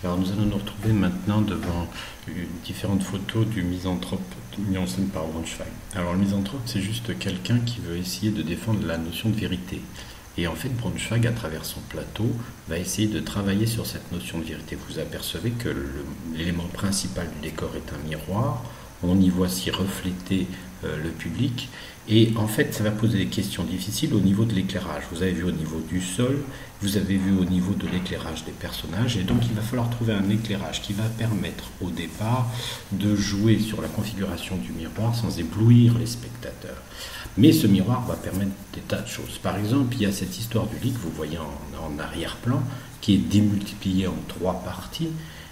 Alors nous allons nous retrouver maintenant devant différentes photos du misanthrope mis en scène par Braunschweig. Alors le misanthrope, c'est juste quelqu'un qui veut essayer de défendre la notion de vérité. Et en fait, Braunschweig, à travers son plateau, va essayer de travailler sur cette notion de vérité. Vous apercevez que l'élément principal du décor est un miroir. On y voit s'y refléter le public. Et en fait, ça va poser des questions difficiles au niveau de l'éclairage. Vous avez vu au niveau du sol, vous avez vu au niveau de l'éclairage des personnages. Et donc, il va falloir trouver un éclairage qui va permettre au départ de jouer sur la configuration du miroir sans éblouir les spectateurs. Mais ce miroir va permettre des tas de choses. Par exemple, il y a cette histoire du lit que vous voyez en arrière-plan, qui est démultipliée en 3 parties.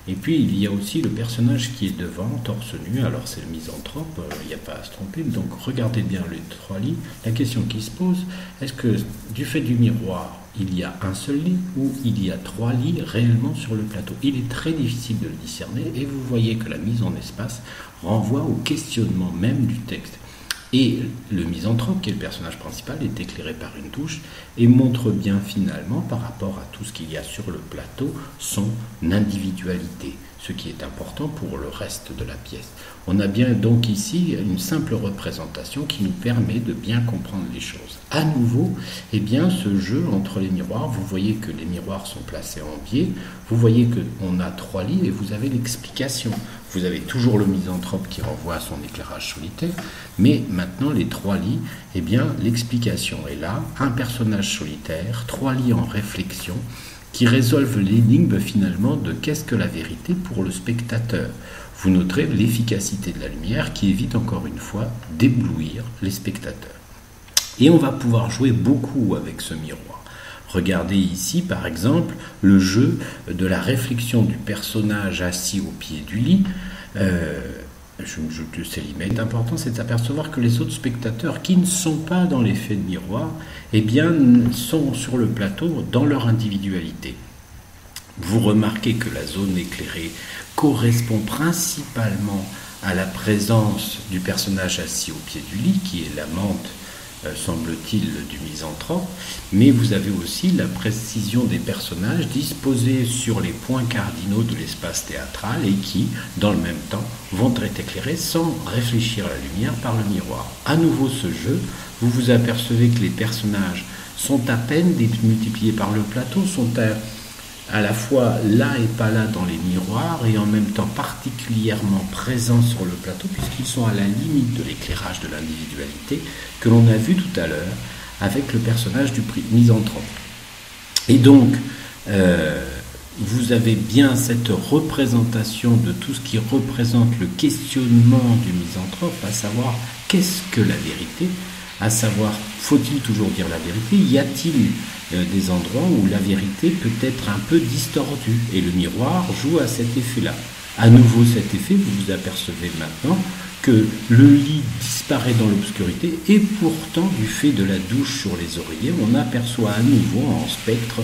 Et puis, il y a aussi le personnage qui est devant, torse nu. Alors, c'est le misanthrope, il n'y a pas à se tromper. Donc, regardez bien les 3 lits. La question qui se pose, est-ce que du fait du miroir, il y a un seul lit ou il y a 3 lits réellement sur le plateau? Il est très difficile de le discerner et vous voyez que la mise en espace renvoie au questionnement même du texte. Et le misanthrope, qui est le personnage principal, est éclairé par une touche et montre bien finalement, par rapport à tout ce qu'il y a sur le plateau, son individualité, ce qui est important pour le reste de la pièce. On a bien donc ici une simple représentation qui nous permet de bien comprendre les choses. À nouveau, eh bien, ce jeu entre les miroirs, vous voyez que les miroirs sont placés en biais, vous voyez qu'on a 3 lits et vous avez l'explication. Vous avez toujours le misanthrope qui renvoie à son éclairage solitaire, mais maintenant les 3 lits, eh bien, l'explication est là, un personnage solitaire, 3 lits en réflexion, qui résolvent l'énigme finalement de qu'est-ce que la vérité pour le spectateur. Vous noterez l'efficacité de la lumière qui évite encore une fois d'éblouir les spectateurs. Et on va pouvoir jouer beaucoup avec ce miroir. Regardez ici par exemple le jeu de la réflexion du personnage assis au pied du lit. L'élément important, c'est de s'apercevoir que les autres spectateurs qui ne sont pas dans l'effet de miroir, eh bien, sont sur le plateau dans leur individualité. Vous remarquez que la zone éclairée correspond principalement à la présence du personnage assis au pied du lit, qui est l'amante, semble-t-il, du misanthrope, mais vous avez aussi la précision des personnages disposés sur les points cardinaux de l'espace théâtral et qui, dans le même temps, vont être éclairés sans réfléchir à la lumière par le miroir. À nouveau ce jeu, vous vous apercevez que les personnages sont à peine démultipliés par le plateau, sont à la fois là et pas là dans les miroirs et en même temps particulièrement présents sur le plateau puisqu'ils sont à la limite de l'éclairage de l'individualité que l'on a vu tout à l'heure avec le personnage du misanthrope. Et donc, vous avez bien cette représentation de tout ce qui représente le questionnement du misanthrope, à savoir qu'est-ce que la vérité, à savoir faut-il toujours dire la vérité, y a-t-il des endroits où la vérité peut être un peu distordue et le miroir joue à cet effet-là. À nouveau cet effet, vous vous apercevez maintenant que le lit disparaît dans l'obscurité et pourtant du fait de la douche sur les oreillers, on aperçoit à nouveau en spectre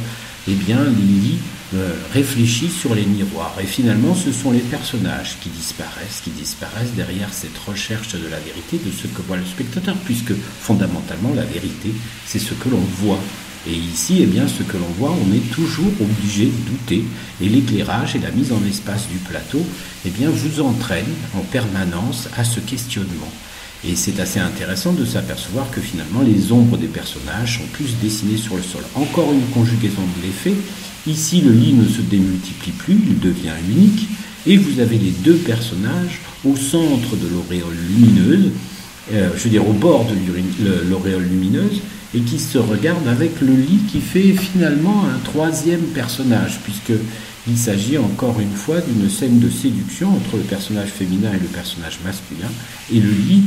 eh bien, les lits réfléchis sur les miroirs. Et finalement, ce sont les personnages qui disparaissent derrière cette recherche de la vérité, de ce que voit le spectateur, puisque fondamentalement, la vérité, c'est ce que l'on voit. Et ici, eh bien, ce que l'on voit, on est toujours obligé de douter. Et l'éclairage et la mise en espace du plateau, eh bien, vous entraînent en permanence à ce questionnement. Et c'est assez intéressant de s'apercevoir que finalement, les ombres des personnages sont plus dessinées sur le sol. Encore une conjugaison de l'effet. Ici, le lit ne se démultiplie plus, il devient unique. Et vous avez les 2 personnages au centre de l'auréole lumineuse, au bord de l'auréole lumineuse, et qui se regarde avec le lit qui fait finalement un 3e personnage, puisqu'il s'agit encore une fois d'une scène de séduction entre le personnage féminin et le personnage masculin, et le lit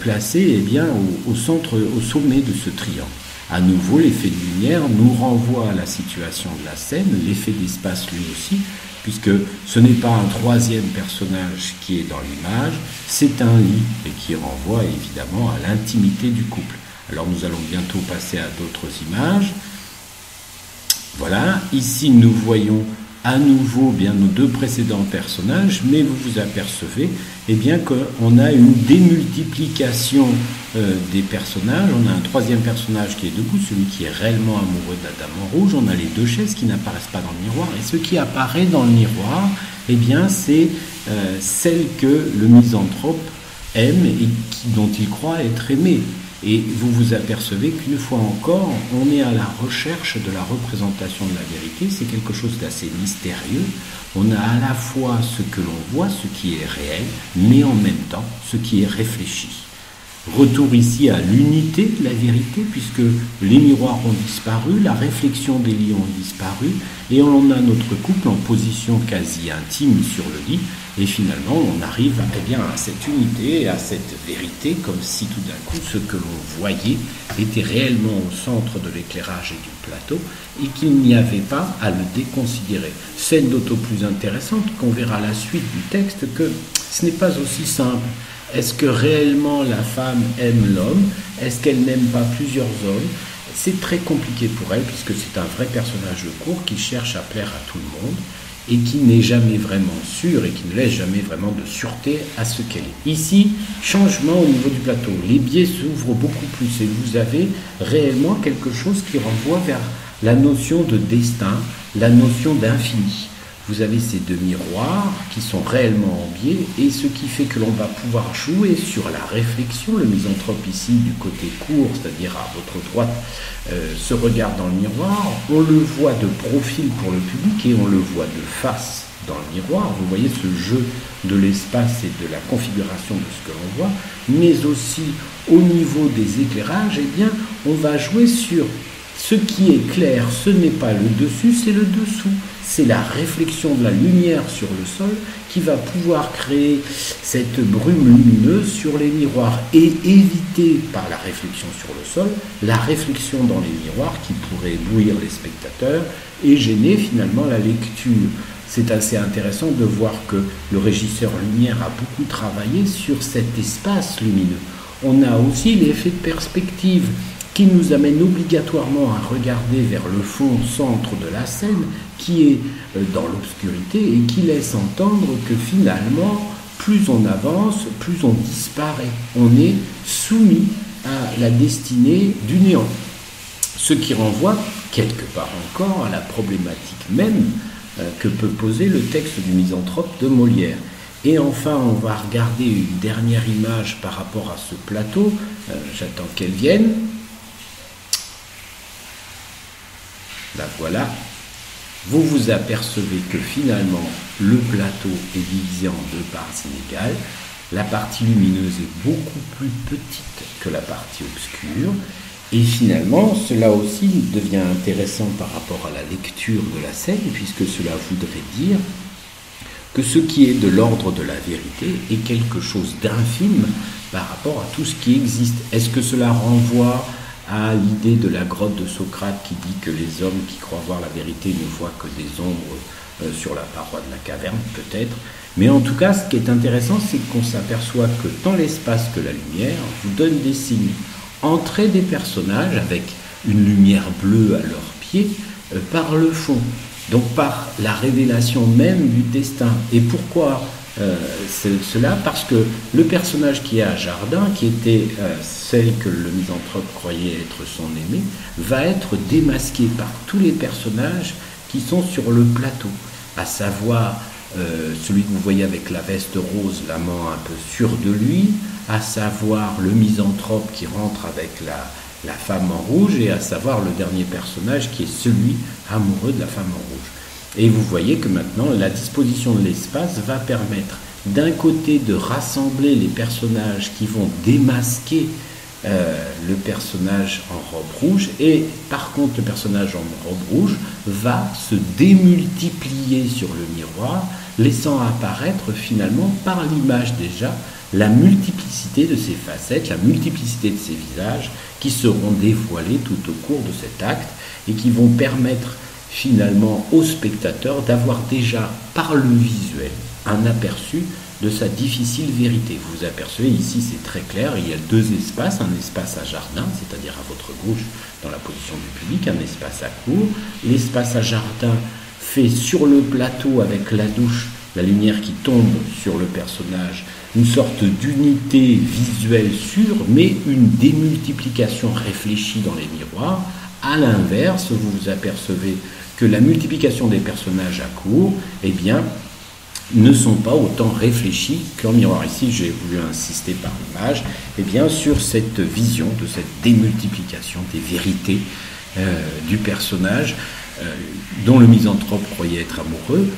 placé eh bien, au centre, au sommet de ce triangle. À nouveau, l'effet de lumière nous renvoie à la situation de la scène, l'effet d'espace lui aussi, puisque ce n'est pas un 3e personnage qui est dans l'image, c'est un lit, et qui renvoie évidemment à l'intimité du couple. Alors nous allons bientôt passer à d'autres images. Voilà, ici nous voyons à nouveau bien nos deux précédents personnages, mais vous vous apercevez bien qu'on a une démultiplication des personnages. On a un troisième personnage qui est debout, celui qui est réellement amoureux de la dame en rouge. On a les deux chaises qui n'apparaissent pas dans le miroir, et ce qui apparaît dans le miroir, c'est celle que le misanthrope aime et dont il croit être aimé. Et vous vous apercevez qu'une fois encore, on est à la recherche de la représentation de la vérité. C'est quelque chose d'assez mystérieux. On a à la fois ce que l'on voit, ce qui est réel, mais en même temps ce qui est réfléchi. Retour ici à l'unité de la vérité, puisque les miroirs ont disparu, la réflexion des lits ont disparu, et on a notre couple en position quasi intime sur le lit, et finalement on arrive à cette unité, à cette vérité, comme si tout d'un coup ce que l'on voyait était réellement au centre de l'éclairage et du plateau, et qu'il n'y avait pas à le déconsidérer. Scène d'autant plus intéressante qu'on verra à la suite du texte que ce n'est pas aussi simple. Est-ce que réellement la femme aime l'homme? Est-ce qu'elle n'aime pas plusieurs hommes? C'est très compliqué pour elle, puisque c'est un vrai personnage de cour qui cherche à plaire à tout le monde et qui n'est jamais vraiment sûr et qui ne laisse jamais vraiment de sûreté à ce qu'elle est. Ici, changement au niveau du plateau. Les biais s'ouvrent beaucoup plus et vous avez réellement quelque chose qui renvoie vers la notion de destin, la notion d'infini. Vous avez ces deux miroirs qui sont réellement en biais, et ce qui fait que l'on va pouvoir jouer sur la réflexion. Le misanthrope ici du côté court, c'est-à-dire à votre droite, se regarde dans le miroir. On le voit de profil pour le public et on le voit de face dans le miroir. Vous voyez ce jeu de l'espace et de la configuration de ce que l'on voit, mais aussi au niveau des éclairages, on va jouer sur ce qui est clair. Ce n'est pas le dessus, c'est le dessous. C'est la réflexion de la lumière sur le sol qui va pouvoir créer cette brume lumineuse sur les miroirs et éviter par la réflexion sur le sol la réflexion dans les miroirs qui pourrait éblouir les spectateurs et gêner finalement la lecture. C'est assez intéressant de voir que le régisseur lumière a beaucoup travaillé sur cet espace lumineux. On a aussi l'effet de perspective qui nous amène obligatoirement à regarder vers le fond centre de la scène qui est dans l'obscurité et qui laisse entendre que finalement, plus on avance, plus on disparaît. On est soumis à la destinée du néant. Ce qui renvoie quelque part encore à la problématique même que peut poser le texte du Misanthrope de Molière. Et enfin, on va regarder une dernière image par rapport à ce plateau. J'attends qu'elle vienne. La voilà. Vous vous apercevez que finalement le plateau est divisé en deux parts inégales. La partie lumineuse est beaucoup plus petite que la partie obscure. Et finalement, cela aussi devient intéressant par rapport à la lecture de la scène, puisque cela voudrait dire que ce qui est de l'ordre de la vérité est quelque chose d'infime par rapport à tout ce qui existe. Est-ce que cela renvoie à l'idée de la grotte de Socrate qui dit que les hommes qui croient voir la vérité ne voient que des ombres sur la paroi de la caverne, peut-être. Mais en tout cas, ce qui est intéressant, c'est qu'on s'aperçoit que tant l'espace que la lumière vous donnent des signes. Entrée des personnages avec une lumière bleue à leurs pieds par le fond, donc par la révélation même du destin. Et pourquoi cela? Parce que le personnage qui est à Jardin, qui était celle que le misanthrope croyait être son aimée, va être démasqué par tous les personnages qui sont sur le plateau, à savoir celui que vous voyez avec la veste rose, l'amant un peu sûr de lui, à savoir le misanthrope qui rentre avec la femme en rouge, et à savoir le dernier personnage qui est celui amoureux de la femme en rouge. Et vous voyez que maintenant, la disposition de l'espace va permettre d'un côté de rassembler les personnages qui vont démasquer le personnage en robe rouge, et par contre le personnage en robe rouge va se démultiplier sur le miroir, laissant apparaître finalement par l'image déjà la multiplicité de ses facettes, la multiplicité de ses visages qui seront dévoilés tout au cours de cet acte et qui vont permettre finalement au spectateur d'avoir déjà par le visuel un aperçu de sa difficile vérité. Vous vous apercevez ici, c'est très clair, il y a deux espaces, un espace à Jardin, c'est-à-dire à votre gauche dans la position du public, un espace à cour. L'espace à Jardin fait sur le plateau avec la douche, la lumière qui tombe sur le personnage, une sorte d'unité visuelle sûre, mais une démultiplication réfléchie dans les miroirs. À l'inverse, vous vous apercevez que la multiplication des personnages à court, eh bien, ne sont pas autant réfléchis qu'en miroir. Ici, j'ai voulu insister par l'image, eh bien, sur cette vision de cette démultiplication des vérités du personnage dont le misanthrope croyait être amoureux.